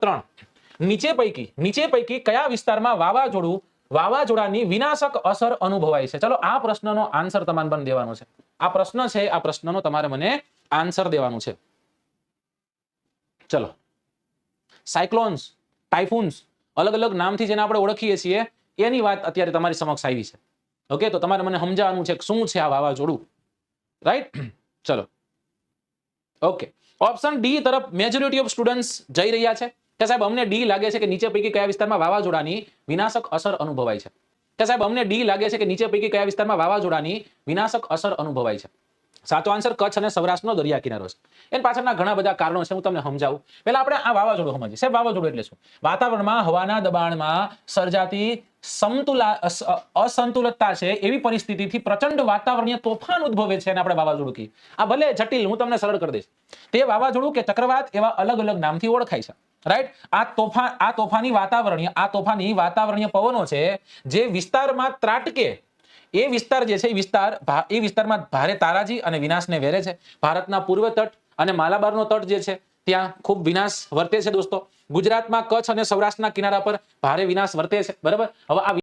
3 નીચે પૈકી કયા વિસ્તારમાં વાવાઝોડાની વિનાશક અસર અનુભવાય છે? ચલો આ પ્રશ્નનો આન્સર તમારે મને દેવાનો છે. આ પ્રશ્ન છે, આ પ્રશ્નનો તમારે મને આન્સર દેવાનું છે. ચલો, સાયક્લોન્સ, ટાઇફૂન્સ, અલગ અલગ નામથી જેને આપણે ઓળખીએ છીએ એની વાત અત્યારે તમારી સમક્ષ આવી છે. ઓકે, તો તમારે મને સમજાવવાનું છે કે શું છે આ વાવાઝોડું, રાઈટ? ચલો, ઓકે. ઓપ્શન ડી તરફ મેજોરિટી ઓફ સ્ટુડન્ટ્સ જઈ રહ્યા છે કે સાહેબ અમને ડી લાગે છે કે નીચે પૈકી કયા વિસ્તારમાં વાવાઝોડાની વિનાશક અસર અનુભવાય છે? કે સાહેબ અમને ડી લાગે છે કે નીચે પૈકી કયા વિસ્તારમાં વાવાઝોડાની વિનાશક અસર અનુભવાય છે? સાચો આન્સર કચ્છ અને સૌરાષ્ટ્રનો દરિયા કિનારો છે. એના પાછળના ઘણા બધા કારણો છે, હું તમને સમજાવું. પહેલા આપણે આ વાવાઝોડું સમજીએ. સાહેબ વાવાઝોડું એટલે શું? વાતાવરણમાં હવાના દબાણમાં સર્જાતી અસંતુલનતા છે એવી પરિસ્થિતિથી પ્રચંડ વાતાવરણીય તોફાન ઉદ્ભવે છે અને આપણે વાવાઝોડું કહીએ. આ ભલે જટિલ, હું તમને સરળ કરી દઈશ. તે વાવાઝોડું કે ચક્રવાત એવા અલગ અલગ નામથી ઓળખાય છે, રાઈટ? આ તોફાની વાતાવરણીય પવનો છે જે વિસ્તારમાં ત્રાટકે એ વિસ્તાર જે છે એ વિસ્તારમાં ભારે તારાજી અને વિનાશને વેરે છે. ભારતના પૂર્વ તટ અને માલાબારનો તટ જે છે ત્યાં ખૂબ વિનાશ વર્તે છે દોસ્તો. ગુજરાતમાં કચ્છ અને સૌરાષ્ટ્રના કિનારા પર ભારે વિનાશ વર્તે છે, બરાબર? હવે આ